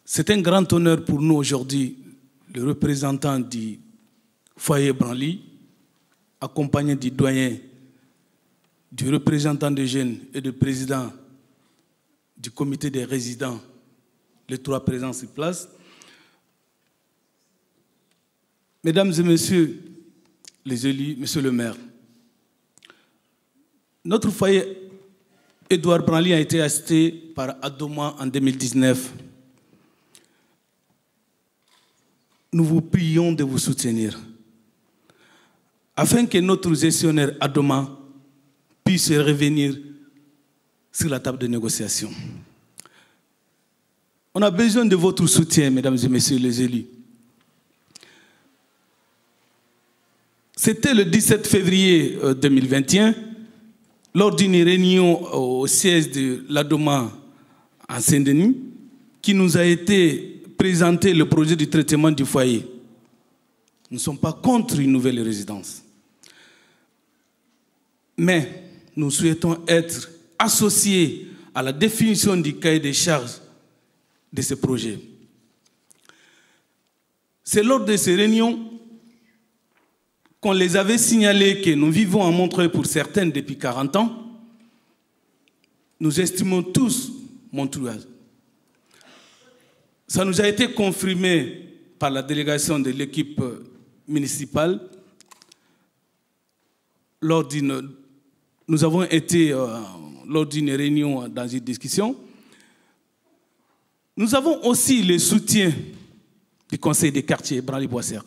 C'est un grand honneur pour nous aujourd'hui, le représentant du foyer Branly, accompagné du doyen, du représentant des jeunes et du président du comité des résidents, les trois présents sur place. Mesdames et messieurs les élus, monsieur le maire, notre foyer Édouard Branly a été acheté par Adoma en 2019. Nous vous prions de vous soutenir afin que notre gestionnaire Adoma puisse revenir sur la table de négociation. On a besoin de votre soutien, mesdames et messieurs les élus. C'était le 17 février 2021, lors d'une réunion au siège de l'Adoma en Saint-Denis, qui nous a été présenté le projet du traitement du foyer. Nous ne sommes pas contre une nouvelle résidence. Mais nous souhaitons être associés à la définition du cahier des charges de ce projet. C'est lors de ces réunions qu'on les avait signalé que nous vivons à Montreuil pour certaines depuis 40 ans. Nous estimons tous Montreuil. Ça nous a été confirmé par la délégation de l'équipe municipale. Nous avons été lors d'une réunion dans une discussion. Nous avons aussi le soutien du conseil des quartiers Branly-Boissière,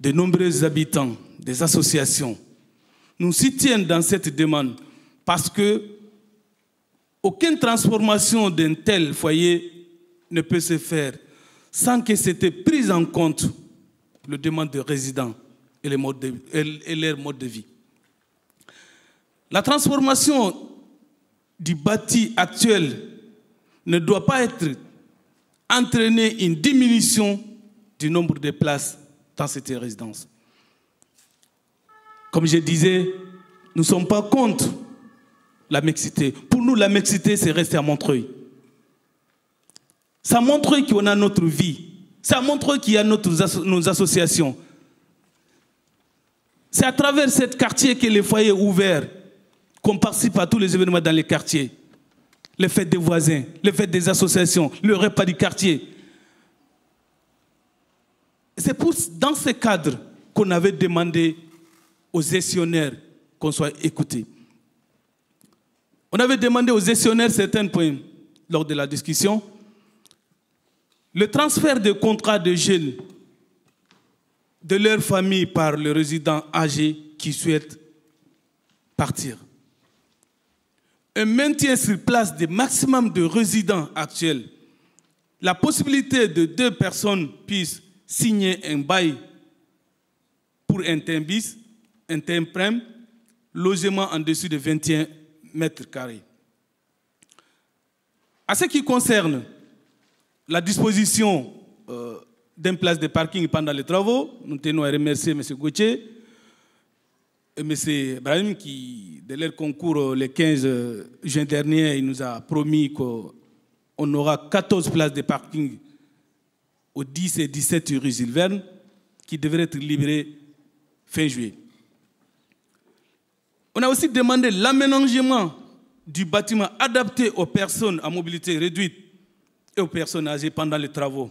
de nombreux habitants, des associations. Nous soutiennent dans cette demande parce que aucune transformation d'un tel foyer ne peut se faire sans que c'était pris en compte le demande de résidents et leur mode de vie. La transformation du bâti actuel ne doit pas entraîner une diminution du nombre de places dans cette résidence. Comme je disais, nous ne sommes pas contre la mixité. Pour nous, la mixité, c'est rester à Montreuil. Ça montre qu'on a notre vie. Ça montre qu'il y a nos associations. C'est à travers ce quartier que les foyers ouverts, qu'on participe à tous les événements dans les quartiers. Les fêtes des voisins, les fêtes des associations, le repas du quartier. C'est dans ce cadre qu'on avait demandé aux gestionnaires qu'on soit écoutés. On avait demandé aux gestionnaires certains points lors de la discussion. Le transfert de contrats de jeunes de leur famille par le résident âgé qui souhaite partir. Un maintien sur place des maximum de résidents actuels. La possibilité de 2 personnes puissent signer un bail pour un timbis, un timprem, logement en dessus de 21 mètres carrés. À ce qui concerne la disposition d'une place de parking pendant les travaux, nous tenons à remercier M. Gauthier et M. Brahim qui, de leur concours le 15 juin dernier, il nous a promis qu'on aura 14 places de parking au 10 et 17 rue Jules Verne qui devraient être libérées fin juillet. On a aussi demandé l'aménagement du bâtiment adapté aux personnes à mobilité réduite et aux personnes âgées pendant les travaux.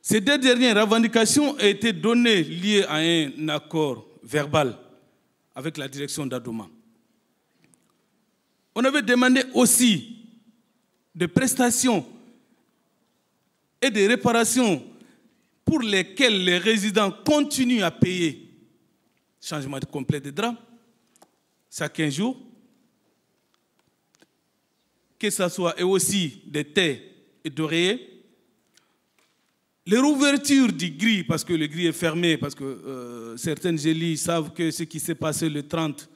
Ces 2 dernières revendications ont été données liées à un accord verbal avec la direction d'Adoma. On avait demandé aussi des prestations et des réparations pour lesquelles les résidents continuent à payer. Changement complet de drap, chaque 15 jours. Que ce soit et aussi des thés et d'oreillers. Les rouvertures du gris, parce que le gris est fermé, parce que certaines élus savent que ce qui s'est passé le 30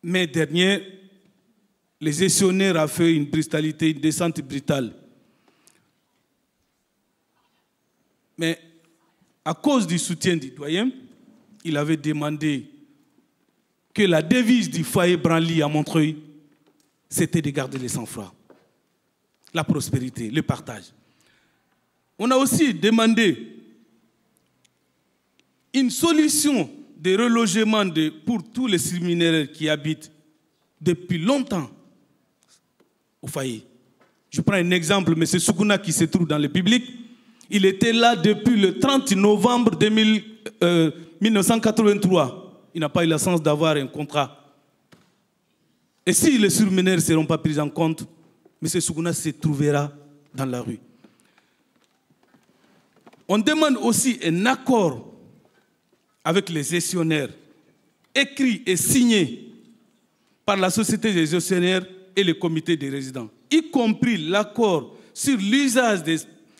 mai dernier, les gestionnaires ont fait une brutalité, une descente brutale. Mais à cause du soutien du doyen, il avait demandé que la devise du foyer Branly à Montreuil, c'était de garder les sang-froid. la prospérité, le partage. On a aussi demandé une solution de relogement pour tous les séminaires qui habitent depuis longtemps au foyer. Je prends un exemple, M. Soukouna qui se trouve dans le public, il était là depuis le 30 novembre 1983. Il n'a pas eu la chance d'avoir un contrat. Et si les surmeneurs ne seront pas pris en compte, M. Soukouna se trouvera dans la rue. On demande aussi un accord avec les gestionnaires, écrit et signé par la société des gestionnaires et le comité des résidents, y compris l'accord sur l'usage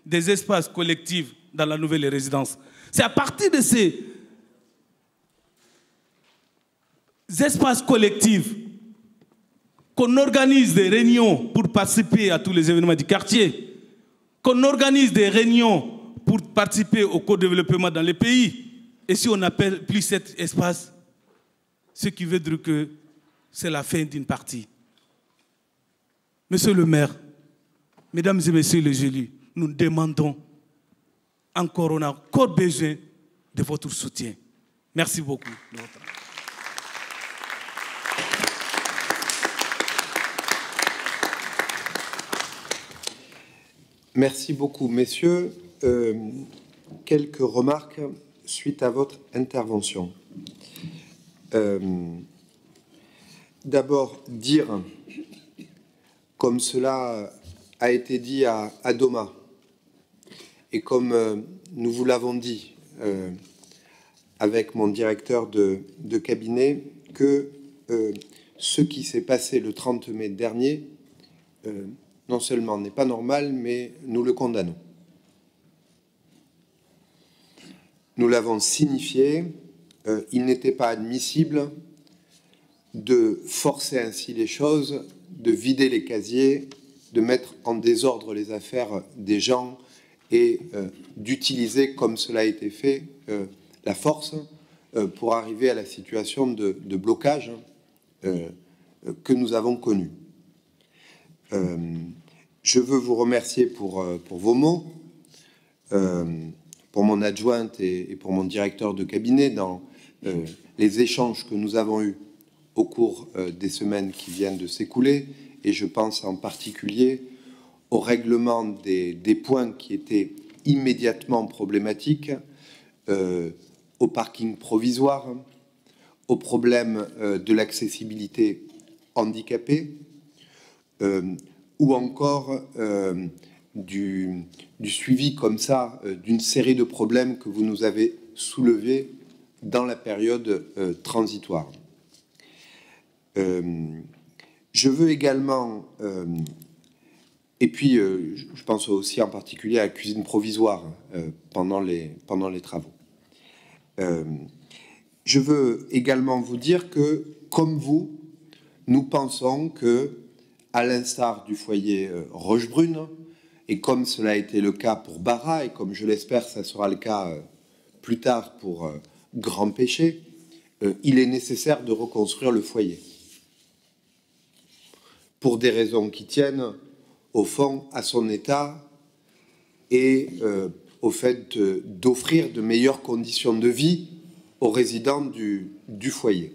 des espaces collectifs dans la nouvelle résidence. C'est à partir de ces espaces collectifs qu'on organise des réunions pour participer à tous les événements du quartier, qu'on organise des réunions pour participer au co-développement dans les pays. Et si on n'appelle plus cet espace, ce qui veut dire que c'est la fin d'une partie. Monsieur le maire, mesdames et messieurs les élus, nous demandons encore, on a encore besoin de votre soutien. Merci beaucoup. Merci beaucoup, messieurs. Quelques remarques suite à votre intervention. D'abord, dire, comme cela a été dit à Doma, et comme nous vous l'avons dit avec mon directeur de cabinet, que ce qui s'est passé le 30 mai dernier, non seulement n'est pas normal, mais nous le condamnons. Nous l'avons signifié, il n'était pas admissible de forcer ainsi les choses, de vider les casiers, de mettre en désordre les affaires des gens et d'utiliser, comme cela a été fait, la force pour arriver à la situation de blocage que nous avons connue. Je veux vous remercier pour vos mots, pour mon adjointe et pour mon directeur de cabinet dans les échanges que nous avons eus au cours des semaines qui viennent de s'écouler, et je pense en particulier au règlement des points qui étaient immédiatement problématiques, au parking provisoire, au problème de l'accessibilité handicapée, ou encore du suivi comme ça d'une série de problèmes que vous nous avez soulevés dans la période transitoire. Je veux également, et puis je pense aussi en particulier à la cuisine provisoire pendant les travaux. Je veux également vous dire que, comme vous, nous pensons que, à l'instar du foyer Rochebrune, et comme cela a été le cas pour Bara, et comme je l'espère ça sera le cas plus tard pour Grand Péché, il est nécessaire de reconstruire le foyer. Pour des raisons qui tiennent, au fond, à son état et au fait d'offrir de meilleures conditions de vie aux résidents du foyer.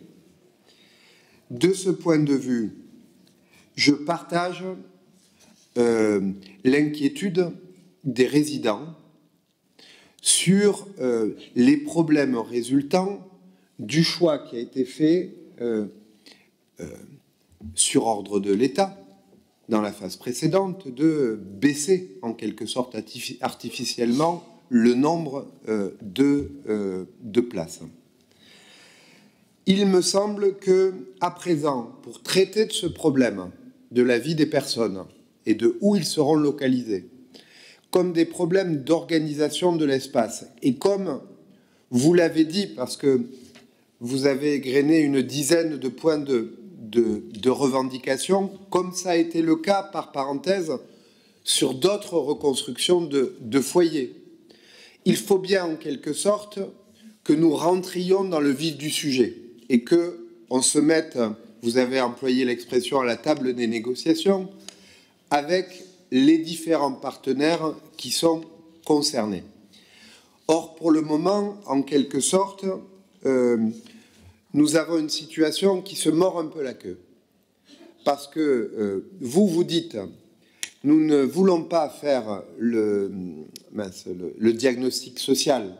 De ce point de vue, je partage l'inquiétude des résidents sur les problèmes résultant du choix qui a été fait sur ordre de l'État dans la phase précédente de baisser en quelque sorte artificiellement le nombre de places. Il me semble que, à présent, pour traiter de ce problème de la vie des personnes et de où ils seront localisés, comme des problèmes d'organisation de l'espace, et comme vous l'avez dit, parce que vous avez égrené une dizaine de points de revendications, comme ça a été le cas, par parenthèse, sur d'autres reconstructions de foyers. Il faut bien, en quelque sorte, que nous rentrions dans le vif du sujet et qu'on se mette, vous avez employé l'expression, à la table des négociations, avec les différents partenaires qui sont concernés. Or, pour le moment, en quelque sorte, nous avons une situation qui se mord un peu la queue. Parce que vous dites, nous ne voulons pas faire le diagnostic social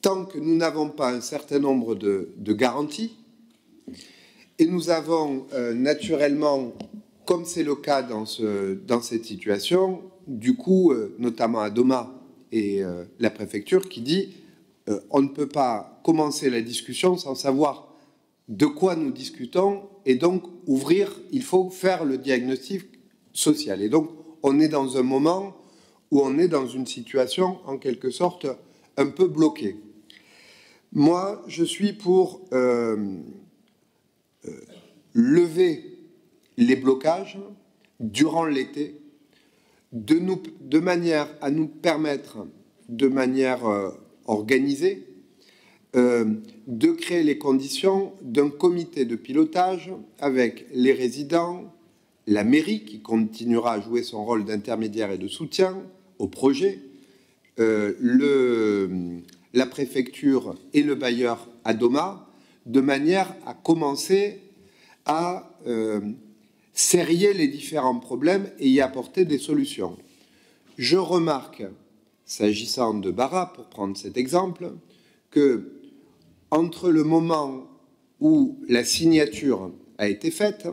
tant que nous n'avons pas un certain nombre de garanties. Et nous avons naturellement, comme c'est le cas dans cette situation, du coup, notamment à Doma et la préfecture qui dit on ne peut pas commencer la discussion sans savoir de quoi nous discutons et donc ouvrir, il faut faire le diagnostic social. Et donc on est dans un moment où on est dans une situation en quelque sorte un peu bloquée. Moi, je suis pour lever les blocages durant l'été de manière à nous permettre, de manière organisée, de créer les conditions d'un comité de pilotage avec les résidents, la mairie qui continuera à jouer son rôle d'intermédiaire et de soutien au projet, la préfecture et le bailleur à Doma, de manière à commencer à serrer les différents problèmes et y apporter des solutions. Je remarque, s'agissant de Bara, pour prendre cet exemple, que entre le moment où la signature a été faite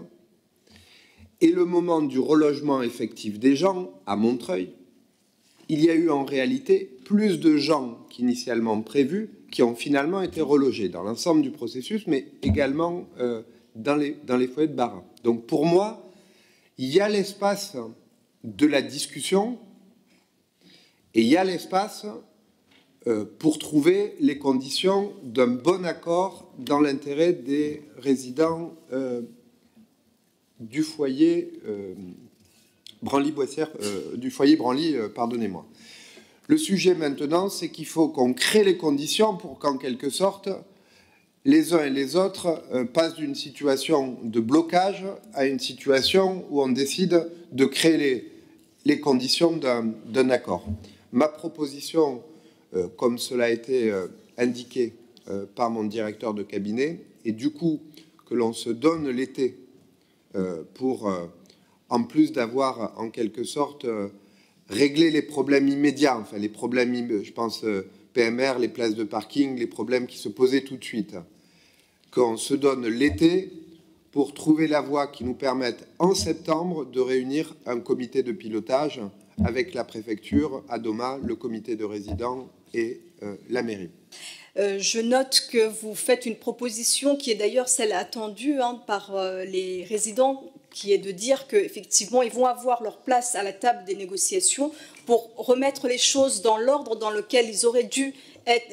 et le moment du relogement effectif des gens à Montreuil, il y a eu en réalité plus de gens qu'initialement prévus qui ont finalement été relogés dans l'ensemble du processus, mais également dans les foyers de Bara. Donc pour moi, il y a l'espace de la discussion et il y a l'espace pour trouver les conditions d'un bon accord dans l'intérêt des résidents du foyer Branly-Boissière, du foyer Branly, pardonnez-moi. Le sujet maintenant, c'est qu'il faut qu'on crée les conditions pour qu'en quelque sorte, les uns et les autres passent d'une situation de blocage à une situation où on décide de créer les conditions d'un accord. Ma proposition, comme cela a été indiqué par mon directeur de cabinet, est du coup que l'on se donne l'été pour, en plus d'avoir en quelque sorte réglé les problèmes immédiats, enfin les problèmes, je pense, PMR, les places de parking, les problèmes qui se posaient tout de suite, qu'on se donne l'été pour trouver la voie qui nous permette en septembre de réunir un comité de pilotage avec la préfecture, à Doma, le comité de résidents et la mairie. Je note que vous faites une proposition qui est d'ailleurs celle attendue par les résidents, qui est de dire qu'effectivement, ils vont avoir leur place à la table des négociations pour remettre les choses dans l'ordre dans lequel ils auraient dû être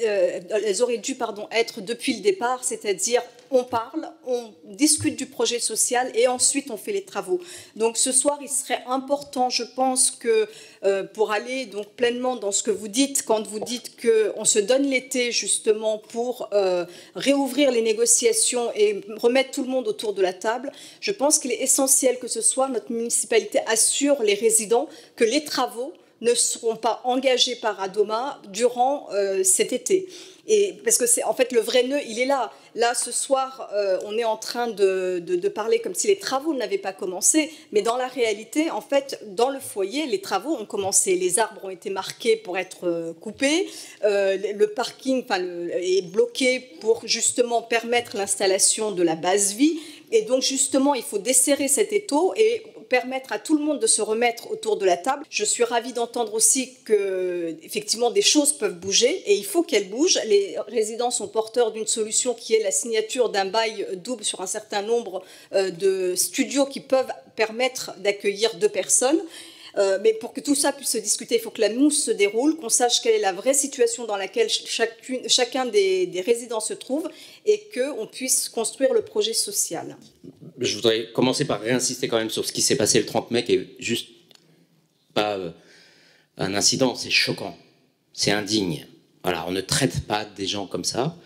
depuis le départ, c'est-à-dire on parle, on discute du projet social et ensuite on fait les travaux. Donc ce soir, il serait important, je pense, que pour aller donc pleinement dans ce que vous dites, quand vous dites qu'on se donne l'été justement pour réouvrir les négociations et remettre tout le monde autour de la table, je pense qu'il est essentiel que ce soir, notre municipalité assure les résidents que les travaux ne seront pas engagés par Adoma durant cet été. Et parce que c'est en fait le vrai nœud, il est là. Là, ce soir, on est en train de parler comme si les travaux n'avaient pas commencé, mais dans la réalité, en fait, dans le foyer, les travaux ont commencé. Les arbres ont été marqués pour être coupés, le parking est bloqué pour justement permettre l'installation de la base vie. Et donc, justement, il faut desserrer cet étau et permettre à tout le monde de se remettre autour de la table. Je suis ravie d'entendre aussi que, effectivement, des choses peuvent bouger et il faut qu'elles bougent. Les résidents sont porteurs d'une solution qui est la signature d'un bail double sur un certain nombre de studios qui peuvent permettre d'accueillir 2 personnes. Mais pour que tout ça puisse se discuter, il faut que la mousse se déroule, qu'on sache quelle est la vraie situation dans laquelle chacun des résidents se trouve et qu'on puisse construire le projet social. Je voudrais commencer par réinsister quand même sur ce qui s'est passé le 30 mai, qui est juste pas un incident, c'est choquant, c'est indigne. Voilà, on ne traite pas des gens comme ça.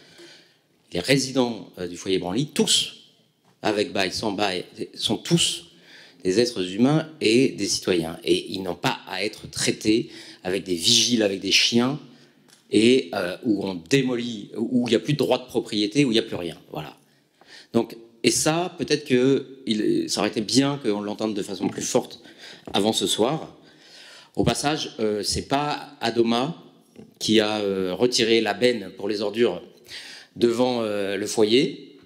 Les résidents du foyer Branly, tous, avec bail, sans bail, sont tous des êtres humains et des citoyens. Et ils n'ont pas à être traités avec des vigiles, avec des chiens, et où on démolit, où il n'y a plus de droit de propriété, où il n'y a plus rien. Voilà. Donc, et ça, peut-être que ça aurait été bien qu'on l'entende de façon plus forte avant ce soir. Au passage, c'est pas Adoma qui a retiré la benne pour les ordures devant le foyer.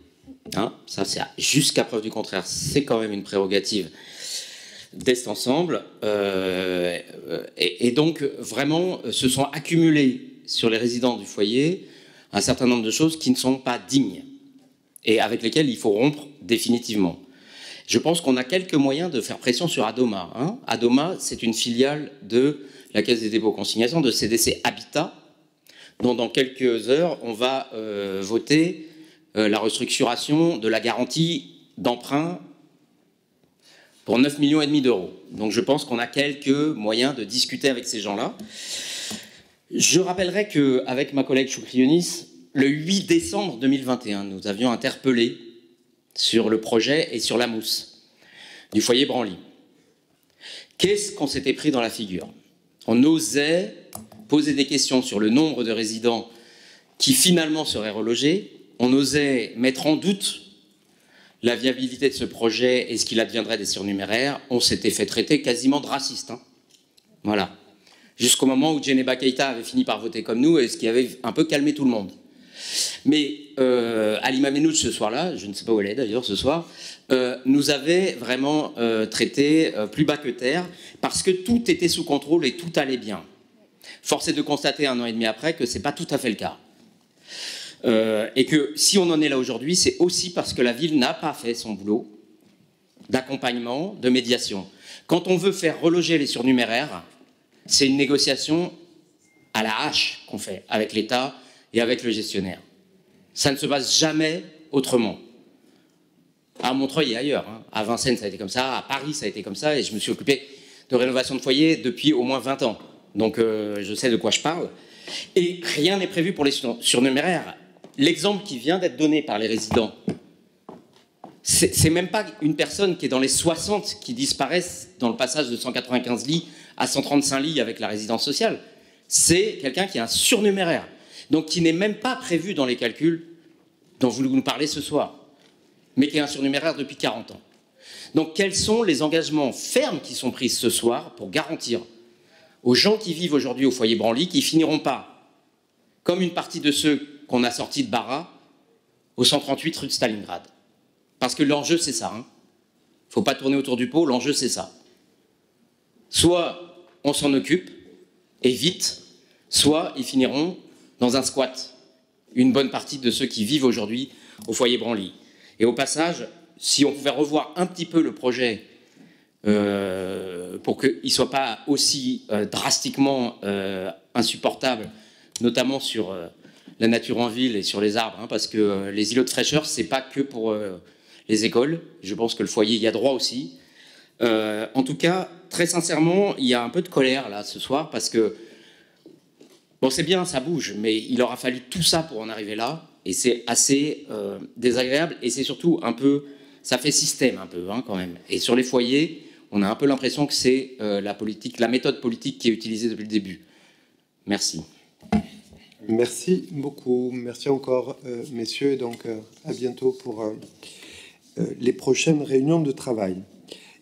Hein, ça, c'est jusqu'à preuve du contraire, c'est quand même une prérogative d'Est Ensemble. Et donc, vraiment, se sont accumulées sur les résidents du foyer un certain nombre de choses qui ne sont pas dignes et avec lesquelles il faut rompre définitivement. Je pense qu'on a quelques moyens de faire pression sur Adoma. Hein. Adoma, c'est une filiale de la Caisse des dépôts-consignations, de CDC Habitat, dont dans quelques heures, on va voter la restructuration de la garantie d'emprunt pour 9,5 millions d'euros. Donc je pense qu'on a quelques moyens de discuter avec ces gens-là. Je rappellerai qu'avec ma collègue Choukri Younis, le 8 décembre 2021, nous avions interpellé sur le projet et sur la mousse du foyer Branly. Qu'est-ce qu'on s'était pris dans la figure? On osait poser des questions sur le nombre de résidents qui finalement seraient relogés. On osait mettre en doute la viabilité de ce projet et ce qu'il adviendrait des surnuméraires. On s'était fait traiter quasiment de raciste. Hein. Voilà. Jusqu'au moment où Djeneba Keïta avait fini par voter comme nous et ce qui avait un peu calmé tout le monde. Mais Halima Menoud, ce soir-là, je ne sais pas où elle est d'ailleurs ce soir, nous avait vraiment traité plus bas que terre parce que tout était sous contrôle et tout allait bien. Force est de constater 1 an et demi après que ce n'est pas tout à fait le cas. Et que si on en est là aujourd'hui, c'est aussi parce que la ville n'a pas fait son boulot d'accompagnement, de médiation. Quand on veut faire reloger les surnuméraires, c'est une négociation à la hache qu'on fait avec l'État et avec le gestionnaire. Ça ne se passe jamais autrement. À Montreuil et ailleurs. Hein. À Vincennes, ça a été comme ça. À Paris, ça a été comme ça. Et je me suis occupé de rénovation de foyer depuis au moins 20 ans. Donc, je sais de quoi je parle. Et rien n'est prévu pour les surnuméraires. L'exemple qui vient d'être donné par les résidents, c'est même pas une personne qui est dans les 60 qui disparaissent dans le passage de 195 lits à 135 lits avec la résidence sociale. C'est quelqu'un qui a un surnuméraire. Donc qui n'est même pas prévu dans les calculs dont vous nous parlez ce soir, mais qui est un surnuméraire depuis 40 ans. Donc quels sont les engagements fermes qui sont pris ce soir pour garantir aux gens qui vivent aujourd'hui au foyer Branly qui finiront pas, comme une partie de ceux qu'on a sortis de Bara, au 138 rue de Stalingrad. Parce que l'enjeu, c'est ça. Il ne faut pas tourner autour du pot, l'enjeu, c'est ça. Soit on s'en occupe, et vite, soit ils finiront dans un squat, une bonne partie de ceux qui vivent aujourd'hui au foyer Branly. Et au passage, si on pouvait revoir un petit peu le projet pour qu'il ne soit pas aussi drastiquement insupportable, notamment sur la nature en ville et sur les arbres, hein, parce que les îlots de fraîcheur, ce n'est pas que pour les écoles. Je pense que le foyer y a droit aussi. En tout cas, très sincèrement, il y a un peu de colère là ce soir, parce que bon, c'est bien, ça bouge, mais il aura fallu tout ça pour en arriver là, et c'est assez désagréable, et c'est surtout un peu, ça fait système un peu, hein, quand même. Et sur les foyers, on a un peu l'impression que c'est la méthode politique qui est utilisée depuis le début. Merci. Merci beaucoup. Merci encore, messieurs. Donc, à bientôt pour les prochaines réunions de travail.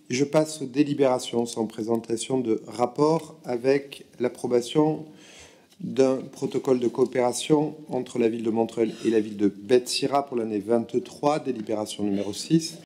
Je passe aux délibérations sans présentation de rapport avec l'approbation d'un protocole de coopération entre la ville de Montreuil et la ville de Bethsira pour l'année 23, délibération numéro 6.